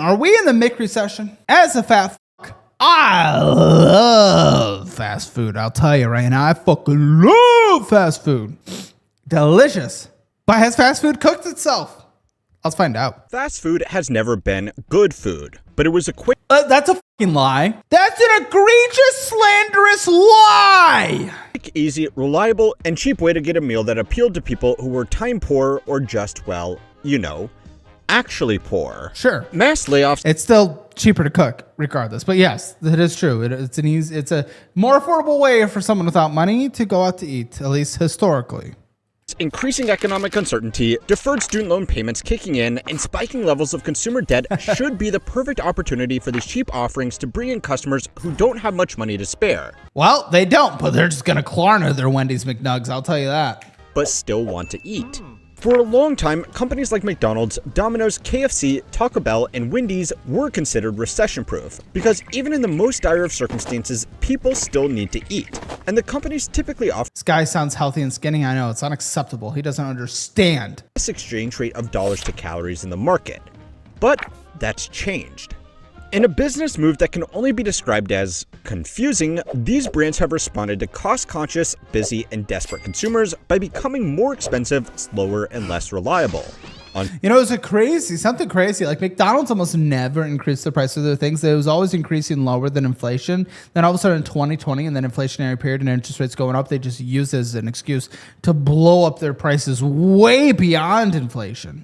Are we in the recession? As a fat fuck, I love fast food. I'll tell you right now, I fucking love fast food. Delicious. But has fast food cooked itself? Let's find out. Fast food has never been good food, but it was a quick, That's a fucking lie. That's an egregious, slanderous lie. easy, reliable, and cheap way to get a meal that appealed to people who were time poor or just, well, you know, actually poor. Sure. Mass layoffs. It's still cheaper to cook, regardless. But yes, it is true. It's a more affordable way for someone without money to go out to eat, at least historically. Increasing economic uncertainty, deferred student loan payments kicking in, and spiking levels of consumer debt should be the perfect opportunity for these cheap offerings to bring in customers who don't have much money to spare. Well, they don't, but they're just going to Klarna their Wendy's McNugs, I'll tell you that. But still want to eat. For a long time, companies like McDonald's, Domino's, KFC, Taco Bell, and Wendy's were considered recession-proof because even in the most dire of circumstances, people still need to eat. And the companies typically offer This guy sounds healthy and skinny. I know, it's unacceptable. He doesn't understand. this exchange rate of dollars to calories in the market. But that's changed. In a business move that can only be described as confusing, these brands have responded to cost-conscious, busy, and desperate consumers by becoming more expensive, slower, and less reliable. You know, something crazy. Like McDonald's almost never increased the price of their things. It was always increasing lower than inflation. Then all of a sudden in 2020 and then inflationary period and interest rates going up, they just used it as an excuse to blow up their prices way beyond inflation.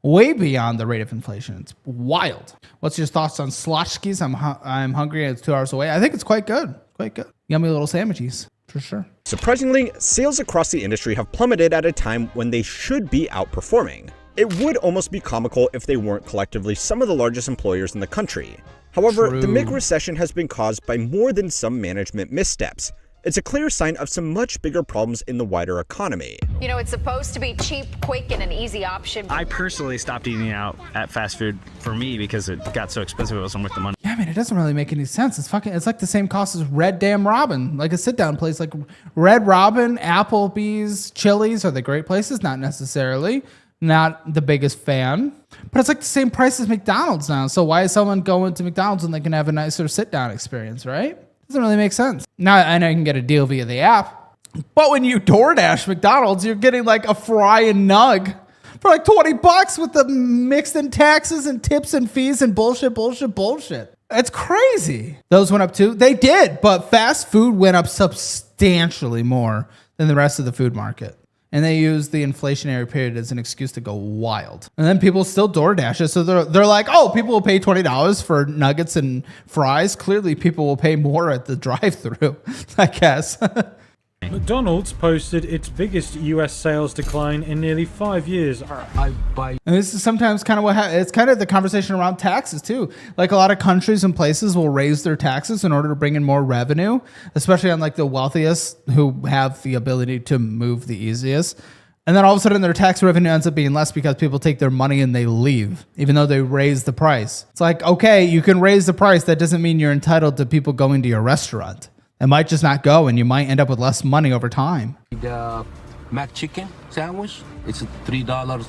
Way beyond the rate of inflation. It's wild. What's your thoughts on Slotchkis? I'm hungry and it's 2 hours away. I think it's quite good. Quite good. Yummy little sandwiches, for sure. Surprisingly, sales across the industry have plummeted at a time when they should be outperforming. It would almost be comical if they weren't collectively some of the largest employers in the country. However, True. the mid-recession has been caused by more than some management missteps. It's a clear sign of some much bigger problems in the wider economy. You know, it's supposed to be cheap, quick, and an easy option. I personally stopped eating out at fast food for me because it got so expensive. It wasn't worth the money. Yeah, I mean, it doesn't really make any sense. It's like the same cost as Red Damn Robin, like a sit-down place. Like Red Robin, Applebee's, Chili's are the great places. Not necessarily. Not the biggest fan. But it's like the same price as McDonald's now. So why is someone going to McDonald's when they can have a nicer sit-down experience, right? Doesn't really make sense. Now, I know you can get a deal via the app, but when you DoorDash McDonald's, you're getting like a fry and nug for like $20 with the mixed in taxes and tips and fees and bullshit. It's crazy. Those went up too. They did, but fast food went up substantially more than the rest of the food market. And they use the inflationary period as an excuse to go wild. And then people still DoorDash it. So they're like, oh, people will pay $20 for nuggets and fries. Clearly, people will pay more at the drive-thru, I guess. McDonald's posted its biggest US sales decline in nearly 5 years. And this is sometimes kind of what happens. It's kind of the conversation around taxes too. Like a lot of countries and places will raise their taxes in order to bring in more revenue, especially on like the wealthiest who have the ability to move the easiest. And then all of a sudden their tax revenue ends up being less because people take their money and they leave, even though they raise the price. It's like, okay, you can raise the price. That doesn't mean you're entitled to people going to your restaurant. It might just not go, and you might end up with less money over time. The Mac Chicken sandwich, it's $3,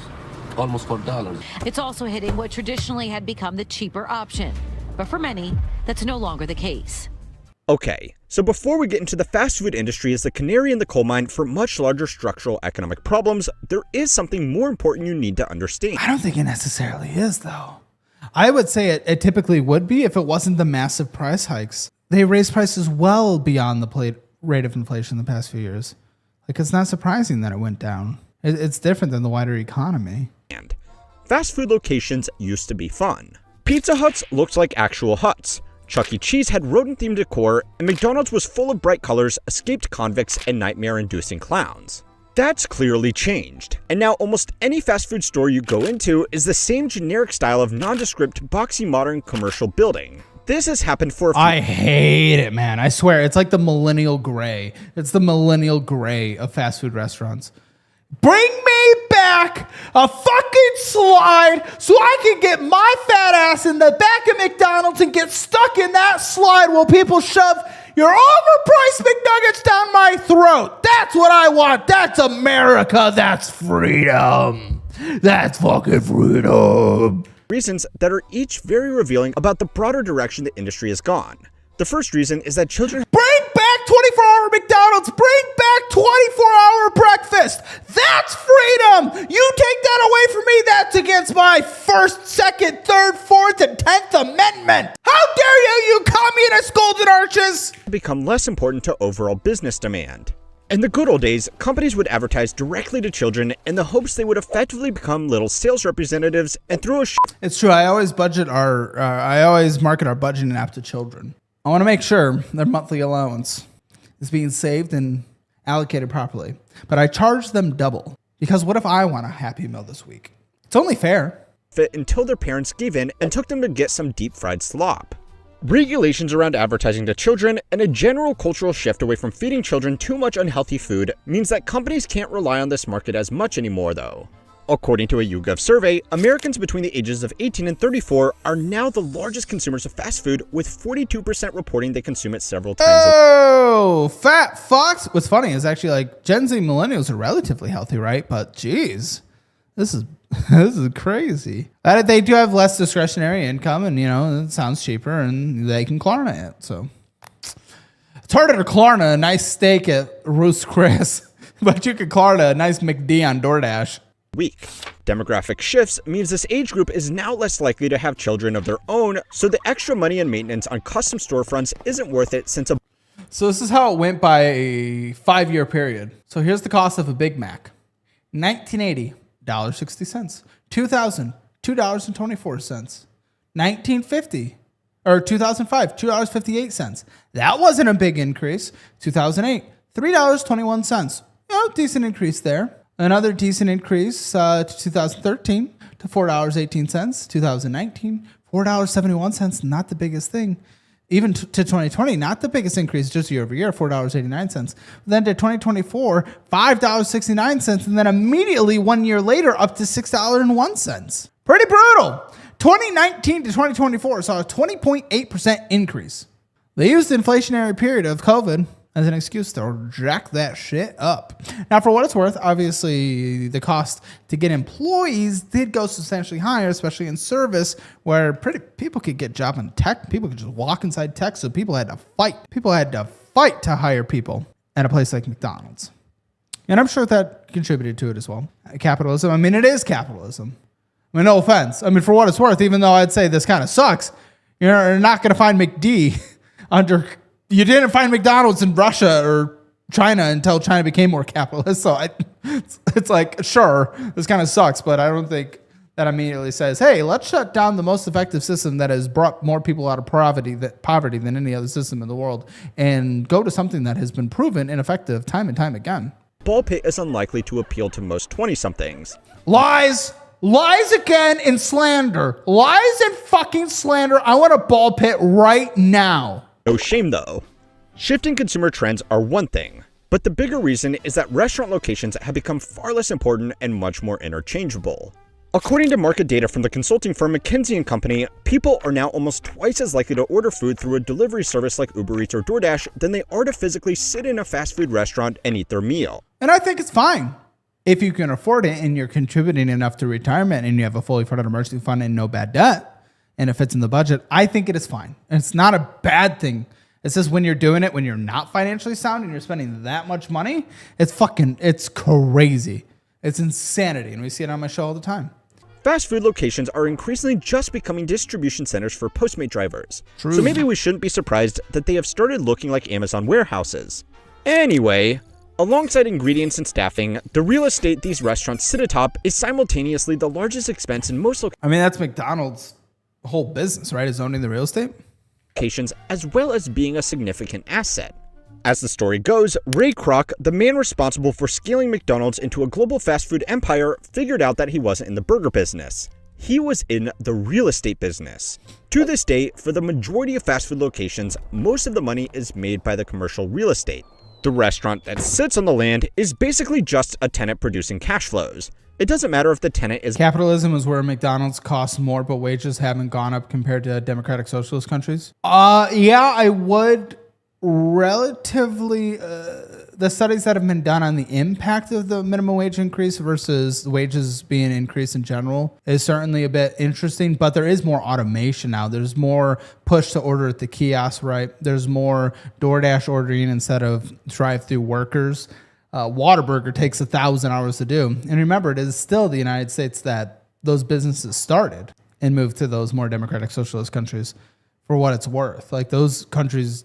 almost $4. It's also hitting what traditionally had become the cheaper option. But for many, that's no longer the case. Okay, so before we get into the fast food industry as the canary in the coal mine for much larger structural economic problems, there is something more important you need to understand. I don't think it necessarily is, though. I would say it typically would be if it wasn't the massive price hikes. They raised prices well beyond the rate of inflation in the past few years. Like, it's not surprising that it went down. It's different than the wider economy. And fast food locations used to be fun. Pizza Huts looked like actual huts. Chuck E. Cheese had rodent-themed decor, and McDonald's was full of bright colors, escaped convicts, and nightmare-inducing clowns. That's clearly changed, and now almost any fast food store you go into is the same generic style of nondescript, boxy modern commercial building. This has happened for a few— I hate it, man. I swear, it's like the millennial gray. It's the millennial gray of fast food restaurants. Bring me back a fucking slide so I can get my fat ass in the back of McDonald's and get stuck in that slide while people shove your overpriced McNuggets down my throat. That's what I want. That's America. That's freedom. That's fucking freedom. reasons that are each very revealing about the broader direction the industry has gone. The first reason is that children Bring back 24-hour McDonald's. Bring back 24-hour breakfast. That's freedom. You take that away from me. That's against my First, Second, Third, Fourth, and 10th Amendment. How dare you, you communist golden arches? become less important to overall business demand. In the good old days, companies would advertise directly to children in the hopes they would effectively become little sales representatives and throw a It's true. I always market our budgeting app to children. I want to make sure their monthly allowance is being saved and allocated properly. But I charge them double because what if I want a Happy Meal this week? It's only fair. fit until their parents gave in and took them to get some deep fried slop. Regulations around advertising to children and a general cultural shift away from feeding children too much unhealthy food means that companies can't rely on this market as much anymore though. According to a YouGov survey, Americans between the ages of 18 and 34 are now the largest consumers of fast food, with 42% reporting they consume it several times a week. Oh, fat fox. What's funny is actually like Gen Z millennials are relatively healthy, right? But geez, this is crazy. They do have less discretionary income, and it sounds cheaper, and they can Klarna it. So it's harder to Klarna a nice steak at Ruth's Chris, but you can Klarna a nice McD on DoorDash. Week. Demographic shifts means this age group is now less likely to have children of their own, so the extra money and maintenance on custom storefronts isn't worth it since So this is how it went by a 5-year period. So here's the cost of a Big Mac. 1980, $1.60. 2000, $2.24. 1950 or 2005, $2.58. That wasn't a big increase. 2008, $3.21. Decent increase there. Another decent increase to 2013 to $4.18. 2019, $4.71. Not the biggest thing. Even to 2020, not the biggest increase, just year over year, $4.89. Then to 2024, $5.69. And then immediately 1 year later, up to $6.01. Pretty brutal. 2019 to 2024 saw a 20.8% increase. They used the inflationary period of COVID as an excuse to jack that shit up. Now, for what it's worth, obviously the cost to get employees did go substantially higher, especially in service, where people could get jobs in tech. People could just walk inside tech, so people had to fight. People had to fight to hire people at a place like McDonald's. And I'm sure that contributed to it as well. Capitalism, it is capitalism. No offense. For what it's worth, even though I'd say this kind of sucks, you're not going to find McD You didn't find McDonald's in Russia or China until China became more capitalist. So it's like, sure, this kind of sucks, but I don't think that immediately says, hey, let's shut down the most effective system that has brought more people out of poverty than any other system in the world and go to something that has been proven ineffective time and time again. ball pit is unlikely to appeal to most 20-somethings. Lies again in slander. Lies and fucking slander. I want a ball pit right now. No shame though. Shifting consumer trends are one thing, but the bigger reason is that restaurant locations have become far less important and much more interchangeable. According to market data from the consulting firm McKinsey & Company, people are now almost twice as likely to order food through a delivery service like Uber Eats or DoorDash than they are to physically sit in a fast food restaurant and eat their meal. And I think it's fine. If you can afford it and you're contributing enough to retirement and you have a fully funded emergency fund and no bad debt, and it fits in the budget, I think it is fine. And it's not a bad thing. It's just when you're doing it, when you're not financially sound and you're spending that much money, it's crazy. It's insanity. And we see it on my show all the time. Fast food locations are increasingly just becoming distribution centers for Postmate drivers. True. So maybe we shouldn't be surprised that they have started looking like Amazon warehouses. Anyway, alongside ingredients and staffing, the real estate these restaurants sit atop is simultaneously the largest expense in most That's McDonald's whole business, right? Is owning the real estate. locations, as well as being a significant asset. As the story goes, Ray Kroc, the man responsible for scaling McDonald's into a global fast food empire, figured out that he wasn't in the burger business. He was in the real estate business. To this day, for the majority of fast food locations, most of the money is made by the commercial real estate. The restaurant that sits on the land is basically just a tenant producing cash flows. It doesn't matter if the tenant is Capitalism is where McDonald's costs more, but wages haven't gone up compared to democratic socialist countries. Yeah, I would relatively the studies that have been done on the impact of the minimum wage increase versus wages being increased in general is certainly a bit interesting, but there is more automation now. There's more push to order at the kiosk, right? There's more DoorDash ordering instead of drive-through workers. Whataburger takes 1,000 hours to do. And remember, it is still the United States that those businesses started and moved to those more democratic socialist countries for what it's worth. Like those countries,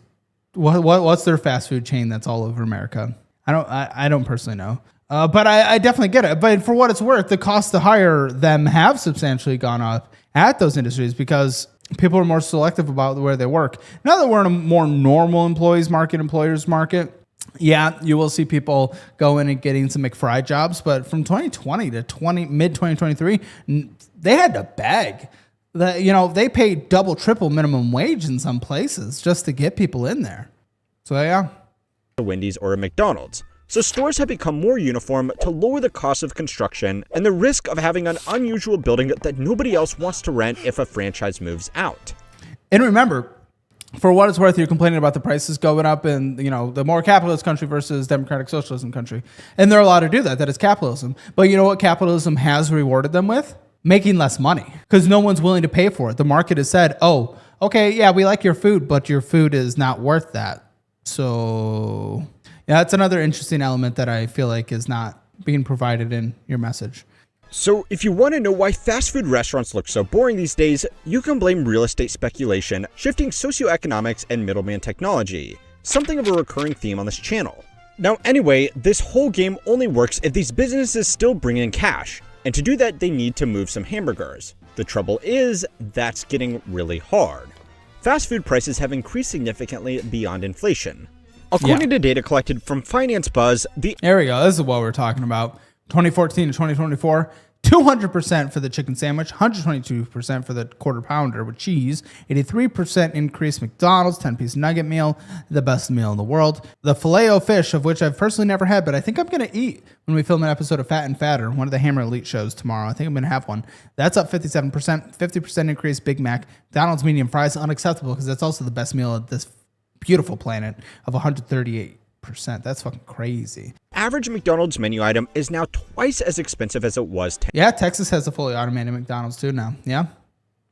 what's their fast food chain that's all over America? I don't personally know. But I definitely get it. But for what it's worth, the cost to hire them have substantially gone up at those industries because people are more selective about where they work. Now that we're in a more normal employers market, yeah, you will see people go in and getting some McFry jobs. But from 2020 to mid 2023, they had to beg. They pay double, triple minimum wage in some places just to get people in there. So yeah. A Wendy's or a McDonald's. So stores have become more uniform to lower the cost of construction and the risk of having an unusual building that nobody else wants to rent if a franchise moves out. And remember, for what it's worth, you're complaining about the prices going up in, the more capitalist country versus democratic socialism country. And they're allowed to do that. That is capitalism. But you know what capitalism has rewarded them with? Making less money because no one's willing to pay for it. The market has said, oh, okay, yeah, we like your food, but your food is not worth that. So yeah, that's another interesting element that I feel like is not being provided in your message. So if you want to know why fast food restaurants look so boring these days, you can blame real estate speculation, shifting socioeconomics, and middleman technology, something of a recurring theme on this channel. Now anyway, this whole game only works if these businesses still bring in cash. And to do that, they need to move some hamburgers. The trouble is, that's getting really hard. Fast food prices have increased significantly beyond inflation. According to data collected from Finance Buzz, There we go. This is what we're talking about. 2014 to 2024, 200% for the chicken sandwich, 122% for the quarter pounder with cheese, 83% increase McDonald's 10-piece nugget meal, the best meal in the world. The Filet-O-Fish, of which I've personally never had, but I think I'm going to eat when we film an episode of Fat and Fatter, one of the Hammer Elite shows tomorrow. I think I'm going to have one. That's up 57%, 50% increase Big Mac. McDonald's medium fries, unacceptable because that's also the best meal of this beautiful planet of 138%. That's fucking crazy. Average McDonald's menu item is now twice as expensive as it was 10 Yeah, Texas has a fully automated McDonald's too now. Yeah,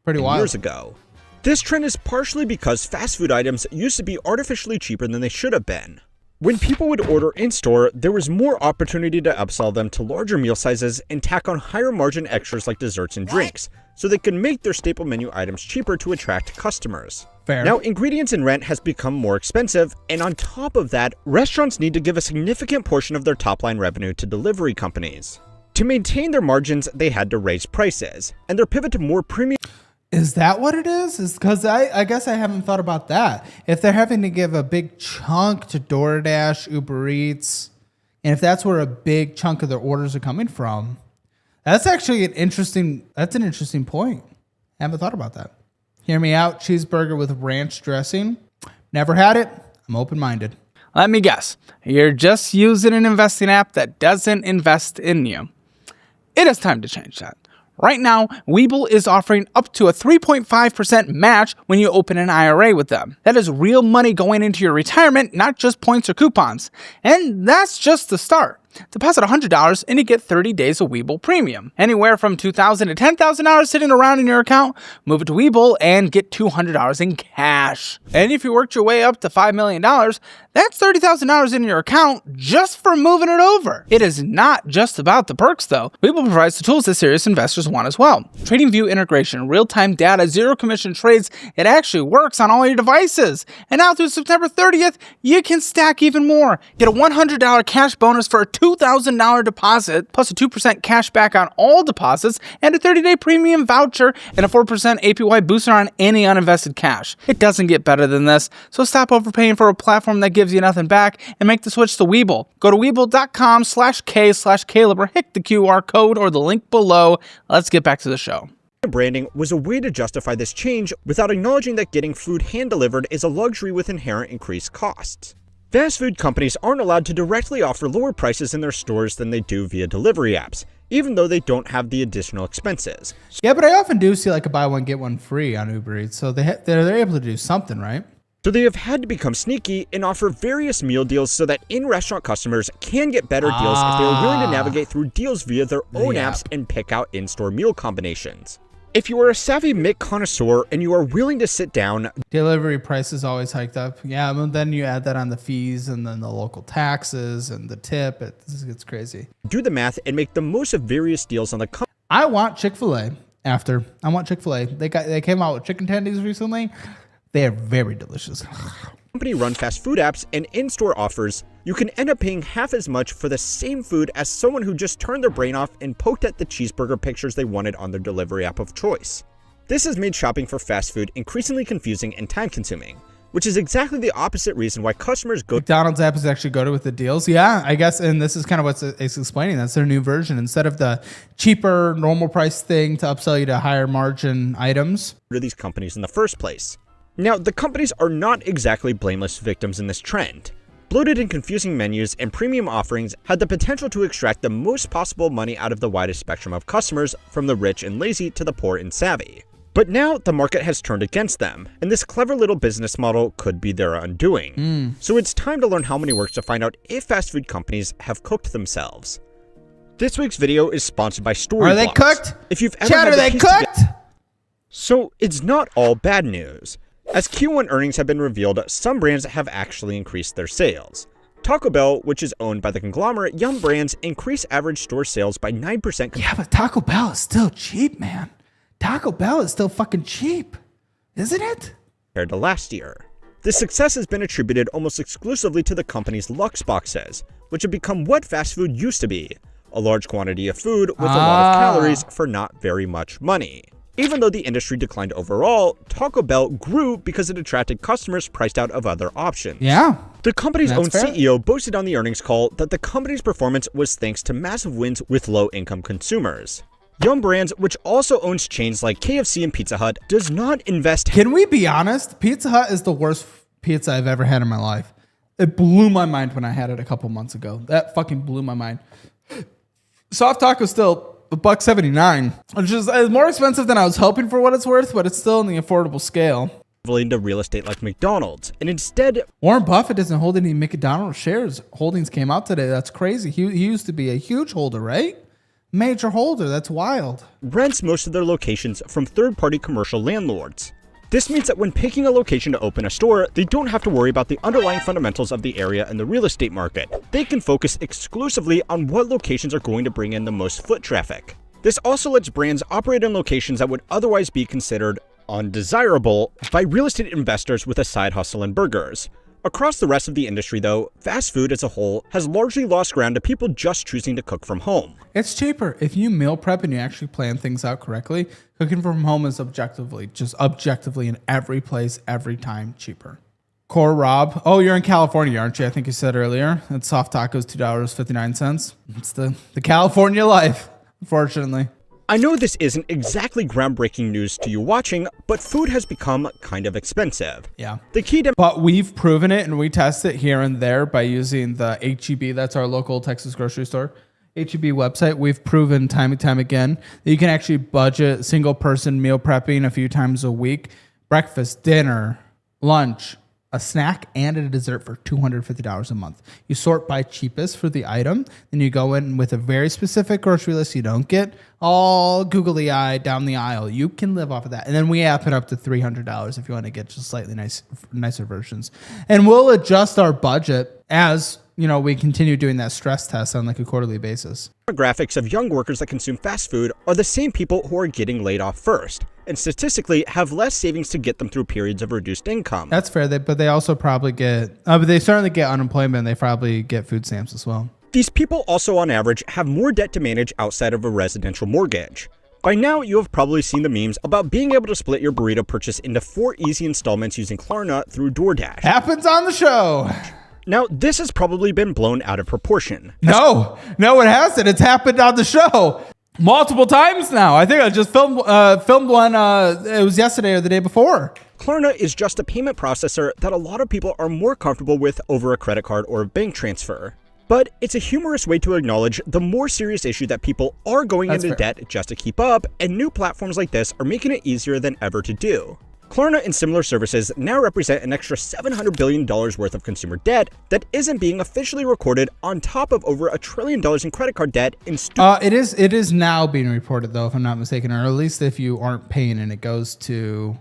pretty wild. years ago. This trend is partially because fast food items used to be artificially cheaper than they should have been. When people would order in-store, there was more opportunity to upsell them to larger meal sizes and tack on higher margin extras like desserts and drinks, so they could make their staple menu items cheaper to attract customers. Fair. Now, ingredients and rent has become more expensive, and on top of that, restaurants need to give a significant portion of their top-line revenue to delivery companies. To maintain their margins, they had to raise prices, and their pivot to more premium... Is that what it is? Is because I guess I haven't thought about that. If they're having to give a big chunk to DoorDash, Uber Eats, and if that's where a big chunk of their orders are coming from, that's actually an interesting point. I haven't thought about that. Hear me out, cheeseburger with ranch dressing. Never had it. I'm open-minded. Let me guess. You're just using an investing app that doesn't invest in you. It is time to change that. Right now, Webull is offering up to a 3.5% match when you open an IRA with them. That is real money going into your retirement, not just points or coupons. And that's just the start. Deposit $100 and you get 30 days of Webull Premium. Anywhere from $2,000 to $10,000 sitting around in your account, move it to Webull and get $200 in cash. And if you worked your way up to $5 million, that's $30,000 in your account just for moving it over. It is not just about the perks though. Webull provides the tools that serious investors want as well. TradingView integration, real-time data, zero commission trades. It actually works on all your devices. And now through September 30th, you can stack even more. Get a $100 cash bonus for a $2,000 deposit, plus a 2% cash back on all deposits, and a 30-day premium voucher, and a 4% APY booster on any uninvested cash. It doesn't get better than this, so stop overpaying for a platform that gives you nothing back and make the switch to Webull. Go to Webull.com/K/Caleb or hit the QR code or the link below. Let's get back to the show. Branding was a way to justify this change without acknowledging that getting food hand-delivered is a luxury with inherent increased costs. Fast food companies aren't allowed to directly offer lower prices in their stores than they do via delivery apps, even though they don't have the additional expenses. Yeah, but I often do see like a buy one, get one free on Uber Eats, so they're able to do something, right? So they have had to become sneaky and offer various meal deals so that in-restaurant customers can get better deals if they are willing to navigate through deals via their own apps and pick out in-store meal combinations. If you are a savvy Mick connoisseur and you are willing to sit down, Delivery price is always hiked up. Yeah, but then you add that on the fees and then the local taxes and the tip. It's crazy. do the math and make the most of various deals on the I want Chick-fil-A after. I want Chick-fil-A. They came out with chicken tendies recently. They are very delicious. company-run fast food apps and in-store offers. You can end up paying half as much for the same food as someone who just turned their brain off and poked at the cheeseburger pictures they wanted on their delivery app of choice. This has made shopping for fast food increasingly confusing and time-consuming, which is exactly the opposite reason why customers go. McDonald's app is actually go to with the deals. Yeah, I guess, and this is kind of what it's explaining. That's their new version. Instead of the cheaper normal price thing to upsell you to higher margin items. To these companies in the first place. Now, the companies are not exactly blameless victims in this trend. Bloated and confusing menus and premium offerings had the potential to extract the most possible money out of the widest spectrum of customers, from the rich and lazy to the poor and savvy. But now the market has turned against them, and this clever little business model could be their undoing. So it's time to learn how money works to find out if fast food companies have cooked themselves. This week's video is sponsored by Storyblocks. Are they cooked? If you've ever Chad, had are the they piece cooked? So it's not all bad news. As Q1 earnings have been revealed, some brands have actually increased their sales. Taco Bell, which is owned by the conglomerate Yum Brands, increased average store sales by 9%. Yeah, but Taco Bell is still cheap, man. Taco Bell is still fucking cheap, isn't it? Compared to last year. This success has been attributed almost exclusively to the company's Lux boxes, which have become what fast food used to be: a large quantity of food with a lot of calories for not very much money. Even though the industry declined overall, Taco Bell grew because it attracted customers priced out of other options. Yeah. The company's That's own fair. CEO boasted on the earnings call that the company's performance was thanks to massive wins with low-income consumers. Yum Brands, which also owns chains like KFC and Pizza Hut, does not invest. Can we be honest? Pizza Hut is the worst pizza I've ever had in my life. It blew my mind when I had it a couple months ago. That fucking blew my mind. Soft taco still $1.79, which is more expensive than I was hoping for what it's worth, but it's still in the affordable scale. Into real estate like McDonald's, and instead Warren Buffett doesn't hold any McDonald's shares. Holdings came out today. That's crazy. He used to be a huge holder, right? Major holder. That's wild. rents most of their locations from third-party commercial landlords. This means that when picking a location to open a store, they don't have to worry about the underlying fundamentals of the area and the real estate market. They can focus exclusively on what locations are going to bring in the most foot traffic. This also lets brands operate in locations that would otherwise be considered undesirable by real estate investors with a side hustle in burgers. Across the rest of the industry, though, fast food as a whole has largely lost ground to people just choosing to cook from home. It's cheaper. If you meal prep and you actually plan things out correctly, cooking from home is objectively in every place, every time cheaper. Core Rob. Oh, you're in California, aren't you? I think you said earlier. It's soft tacos, $2.59. It's the California life, unfortunately. I know this isn't exactly groundbreaking news to you watching, but food has become kind of expensive. Yeah. The key to But we've proven it, and we test it here and there by using the HEB. That's our local Texas grocery store. HEB website. We've proven time and time again that you can actually budget single person meal prepping a few times a week. Breakfast, dinner, lunch, a snack, and a dessert for $250 a month. You sort by cheapest for the item, then you go in with a very specific grocery list. You don't get all googly-eyed down the aisle. You can live off of that. And then we app it up to $300 if you want to get just slightly nicer versions. And we'll adjust our budget as, you know, we continue doing that stress test on like a quarterly basis. demographics of young workers that consume fast food are the same people who are getting laid off first, and statistically have less savings to get them through periods of reduced income. That's fair, but they also probably get, but they certainly get unemployment, and they probably get food stamps as well. These people also on average have more debt to manage outside of a residential mortgage. By now, you have probably seen the memes about being able to split your burrito purchase into 4 easy installments using Klarna through DoorDash. Happens on the show. Now, this has probably been blown out of proportion. No, it hasn't. It's happened on the show multiple times now. I think I just filmed one. It was yesterday or the day before. Klarna is just a payment processor that a lot of people are more comfortable with over a credit card or a bank transfer. But it's a humorous way to acknowledge the more serious issue that people are going into debt just to keep up, and new platforms like this are making it easier than ever to do. Klarna and similar services now represent an extra $700 billion worth of consumer debt that isn't being officially recorded on top of over $1 trillion in credit card debt in It is now being reported though, if I'm not mistaken, or at least if you aren't paying and it goes to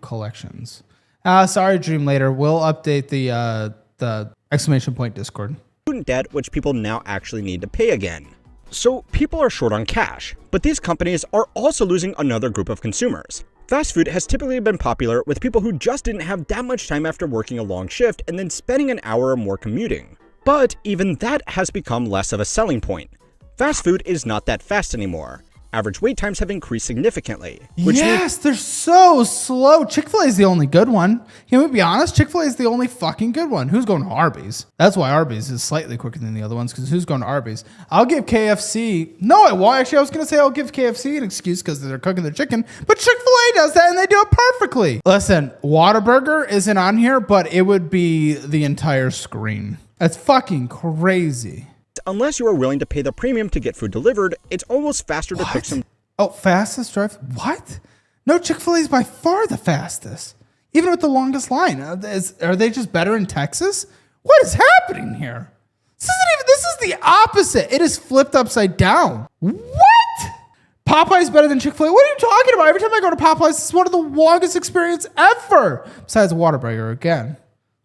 collections. Sorry, Dream Later. We'll update the exclamation point Discord. Student debt, which people now actually need to pay again. So people are short on cash, but these companies are also losing another group of consumers. Fast food has typically been popular with people who just didn't have that much time after working a long shift and then spending an hour or more commuting. But even that has become less of a selling point. Fast food is not that fast anymore. Average wait times have increased significantly. Yes, they're so slow. Chick-fil-A is the only good one. Can we be honest? Chick-fil-A is the only fucking good one. Who's going to Arby's? That's why Arby's is slightly quicker than the other ones, because who's going to Arby's? I'll give KFC. No, I won't. Actually, I was going to say I'll give KFC an excuse because they're cooking their chicken, but Chick-fil-A does that and they do it perfectly. Listen, Whataburger isn't on here, but it would be the entire screen. That's fucking crazy. Unless you are willing to pay the premium to get food delivered, it's almost faster to cook some. Oh, fastest drive? What? No, Chick-fil-A is by far the fastest. Even with the longest line. Are they just better in Texas? What is happening here? This is the opposite. It is flipped upside down. What? Popeye's better than Chick-fil-A? What are you talking about? Every time I go to Popeye's, it's one of the longest experience ever. Besides Whataburger again.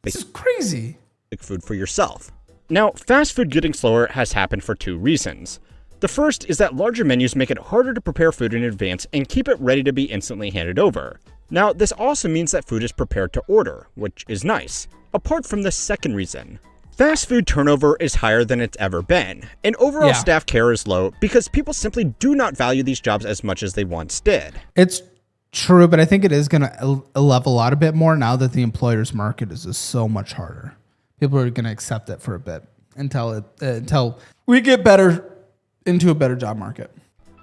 This is crazy. Food for yourself. Now, fast food getting slower has happened for two reasons. The first is that larger menus make it harder to prepare food in advance and keep it ready to be instantly handed over. Now, this also means that food is prepared to order, which is nice. Apart from the second reason, fast food turnover is higher than it's ever been, and overall staff care is low because people simply do not value these jobs as much as they once did. It's true, but I think it is going to level out a bit more now that the employer's market is just so much harder. People are going to accept it for a bit until we get better into a better job market.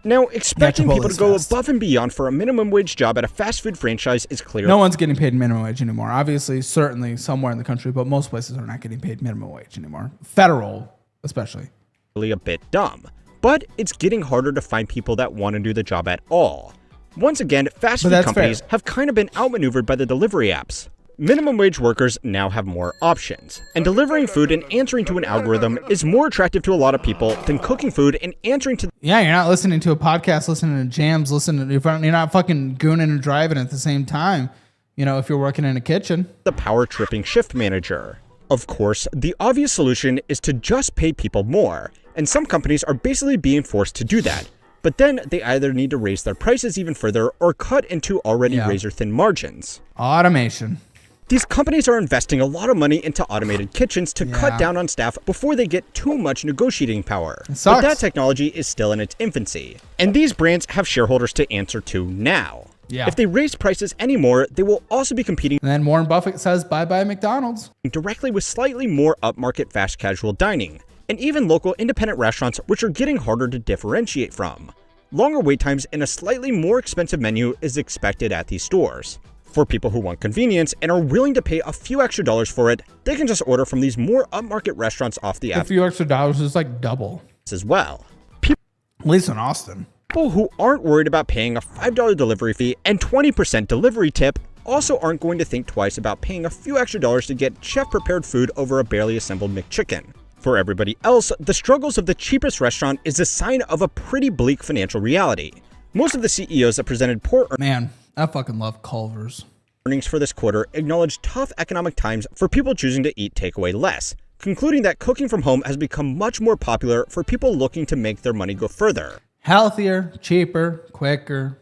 Now, expecting people to go above and beyond for a minimum wage job at a fast food franchise is clear. No one's getting paid minimum wage anymore. Obviously, certainly somewhere in the country, but most places are not getting paid minimum wage anymore. Federal, especially. A bit dumb, but it's getting harder to find people that want to do the job at all. Once again, fast food companies have kind of been outmaneuvered by the delivery apps. Minimum wage workers now have more options, and delivering food and answering to an algorithm is more attractive to a lot of people than cooking food and answering to. Yeah, you're not listening to a podcast, listening to jams, you're not fucking gooning and driving at the same time. You know, if you're working in a kitchen. The power tripping shift manager. Of course, the obvious solution is to just pay people more, and some companies are basically being forced to do that. But then they either need to raise their prices even further or cut into already razor-thin margins. Automation. These companies are investing a lot of money into automated kitchens to cut down on staff before they get too much negotiating power. But that technology is still in its infancy, and these brands have shareholders to answer to now. If they raise prices anymore, they will also be competing. And then Warren Buffett says bye-bye McDonald's. Directly with slightly more upmarket fast casual dining, and even local independent restaurants, which are getting harder to differentiate from. Longer wait times and a slightly more expensive menu is expected at these stores. For people who want convenience and are willing to pay a few extra dollars for it, they can just order from these more upmarket restaurants off the app. A few extra dollars is like double. As well. At least in Austin. People who aren't worried about paying a $5 delivery fee and 20% delivery tip also aren't going to think twice about paying a few extra dollars to get chef-prepared food over a barely assembled McChicken. For everybody else, the struggles of the cheapest restaurant is a sign of a pretty bleak financial reality. Most of the CEOs that presented poor Man, I fucking love Culver's. Earnings for this quarter acknowledged tough economic times for people choosing to eat takeaway less, concluding that cooking from home has become much more popular for people looking to make their money go further. Healthier, cheaper, quicker,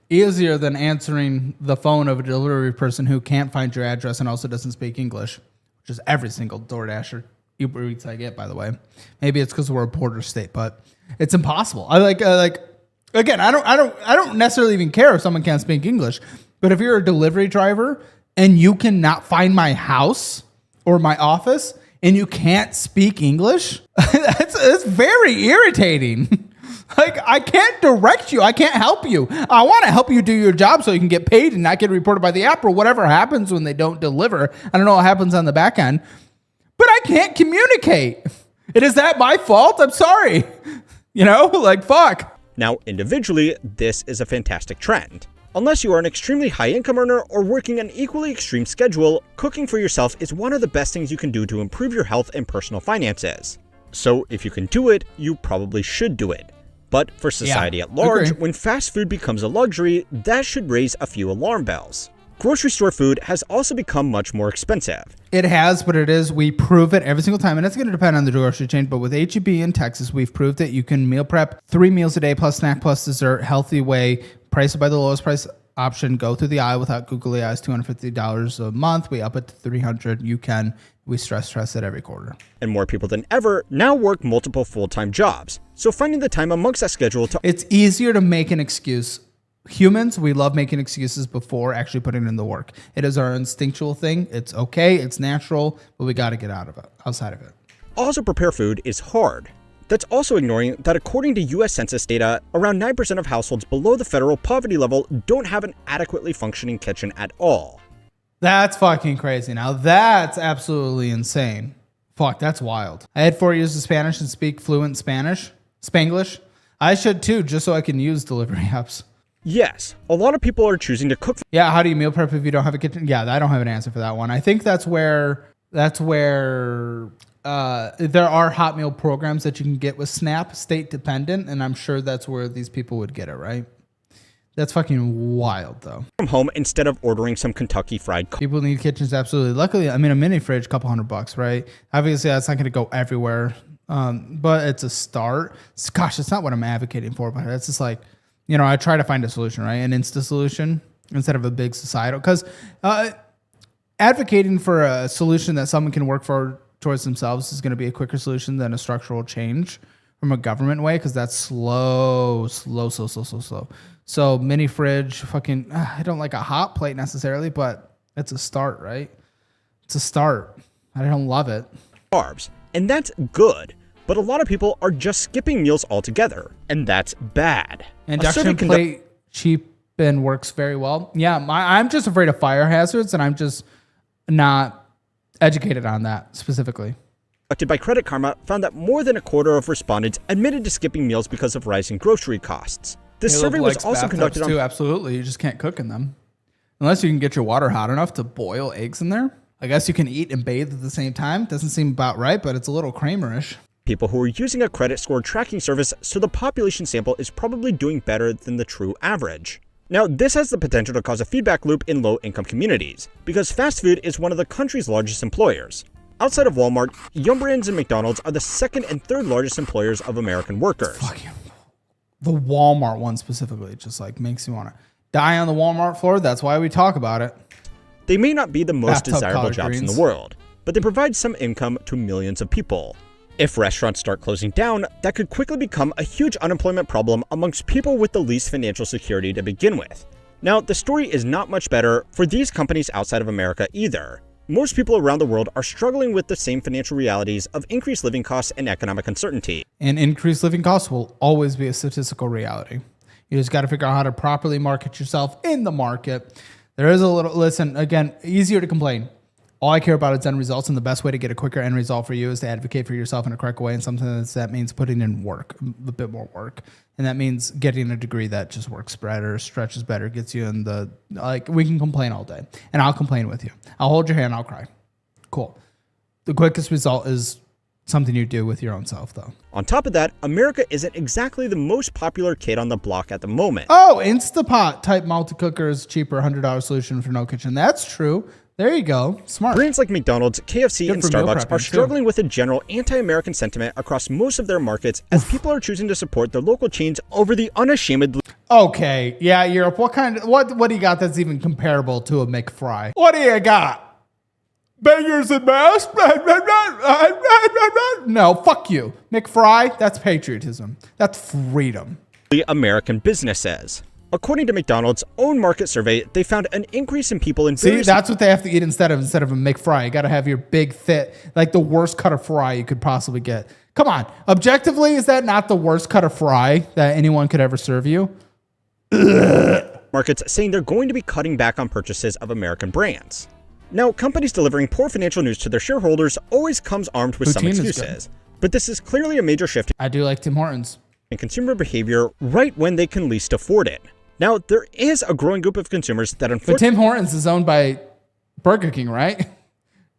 easier than answering the phone of a delivery person who can't find your address and also doesn't speak English, which is every single DoorDash or Uber Eats I get, by the way. Maybe it's because we're a border state, but it's impossible. Again, I don't necessarily even care if someone can't speak English, but if you're a delivery driver and you cannot find my house or my office and you can't speak English, it's very irritating. Like, I can't direct you. I can't help you. I want to help you do your job so you can get paid and not get reported by the app or whatever happens when they don't deliver. I don't know what happens on the back end, but I can't communicate. Is that my fault? I'm sorry. Fuck. Now, individually, this is a fantastic trend. Unless you are an extremely high-income earner or working an equally extreme schedule, cooking for yourself is one of the best things you can do to improve your health and personal finances. So if you can do it, you probably should do it. But for society at large, when fast food becomes a luxury, that should raise a few alarm bells. Grocery store food has also become much more expensive. It has, but it is. We prove it every single time, and it's going to depend on the grocery chain. But with H-E-B in Texas, we've proved that you can meal prep 3 meals a day plus snack plus dessert, healthy way, price it by the lowest price option, go through the aisle without googly eyes, $250 a month. We up it to $300. You can. We stress it every quarter. And more people than ever now work multiple full-time jobs. So finding the time amongst that schedule to... It's easier to make an excuse. Humans, we love making excuses before actually putting in the work. It is our instinctual thing. It's okay. It's natural, but we got to get outside of it. Also prepare food is hard. That's also ignoring that according to US Census data, around 9% of households below the federal poverty level don't have an adequately functioning kitchen at all. That's fucking crazy. Now that's absolutely insane. Fuck, that's wild. I had 4 years of Spanish and speak fluent Spanglish. I should too, just so I can use delivery apps. Yes, a lot of people are choosing to cook. Yeah, how do you meal prep if you don't have a kitchen? Yeah, I don't have an answer for that one. I think that's where there are hot meal programs that you can get with SNAP, state dependent, and I'm sure that's where these people would get it, right? That's fucking wild, though. From home instead of ordering some Kentucky Fried. People need kitchens, absolutely. Luckily, I mean, a mini fridge, couple $100, right? Obviously, that's not going to go everywhere, but it's a start. Gosh, it's not what I'm advocating for, but it's just like, you know, I try to find a solution, right? An insta solution instead of a big societal. Because advocating for a solution that someone can work for towards themselves is going to be a quicker solution than a structural change from a government way, because that's slow. So mini fridge, fucking, I don't like a hot plate necessarily, but it's a start, right? It's a start. I don't love it. Carbs, and that's good. But a lot of people are just skipping meals altogether, and that's bad. Induction plate, cheap and works very well. Yeah, I'm just afraid of fire hazards, and I'm just not educated on that specifically. Conducted by Credit Karma found that more than a quarter of respondents admitted to skipping meals because of rising grocery costs. This survey was also conducted on... Absolutely, you just can't cook in them. Unless you can get your water hot enough to boil eggs in there. I guess you can eat and bathe at the same time. Doesn't seem about right, but it's a little Kramer-ish. People who are using a credit score tracking service, so the population sample is probably doing better than the true average. Now, this has the potential to cause a feedback loop in low-income communities, because fast food is one of the country's largest employers. Outside of Walmart, Yum Brands and McDonald's are the second and third largest employers of American workers. The Walmart one specifically just like makes you want to die on the Walmart floor. That's why we talk about it. They may not be the most Bathtub desirable jobs greens. in the world, but they provide some income to millions of people. If restaurants start closing down, that could quickly become a huge unemployment problem amongst people with the least financial security to begin with. Now, the story is not much better for these companies outside of America either. Most people around the world are struggling with the same financial realities of increased living costs and economic uncertainty. And increased living costs will always be a statistical reality. You just got to figure out how to properly market yourself in the market. There is a little, listen, again, easier to complain. All I care about is end results, and the best way to get a quicker end result for you is to advocate for yourself in a correct way, and sometimes that means putting in work, a bit more work. And that means getting a degree that just works better, stretches better, gets you in the, like, we can complain all day, and I'll complain with you. I'll hold your hand, I'll cry. Cool. The quickest result is something you do with your own self, though. On top of that, America isn't exactly the most popular kid on the block at the moment. Oh, Instapot type multi-cookers, cheaper $100 solution for no kitchen. That's true. There you go. Smart. Brands like McDonald's, KFC, and for meal Starbucks are prepping, struggling with a general anti-American sentiment across most of their markets as people are choosing to support their local chains over the unashamedly... Okay, yeah, Europe. What do you got that's even comparable to a McFry? What do you got? Bangers and mash? No, fuck you. McFry, that's patriotism. That's freedom. American businesses. According to McDonald's own market survey, they found an increase in people in... See, that's what they have to eat instead of a McFry. You got to have your big, thick, like the worst cut of fry you could possibly get. Come on. Objectively, is that not the worst cut of fry that anyone could ever serve you? Markets saying they're going to be cutting back on purchases of American brands. Now, companies delivering poor financial news to their shareholders always comes armed with some excuses. But this is clearly a major shift I do like Tim Hortons. in consumer behavior right when they can least afford it. Now, there is a growing group of consumers that But Tim Hortons is owned by Burger King, right?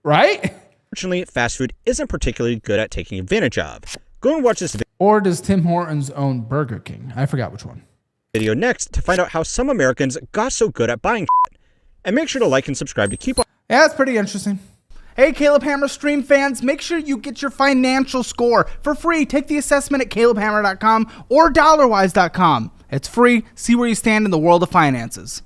Right? unfortunately fast food isn't particularly good at taking advantage of. Go and watch this Or does Tim Hortons own Burger King? I forgot which one. video next to find out how some Americans got so good at buying shit. And make sure to like and subscribe to keep up. Yeah, that's pretty interesting. Hey, Caleb Hammer stream fans, make sure you get your financial score for free. Take the assessment at calebhammer.com or dollarwise.com. It's free. See where you stand in the world of finances.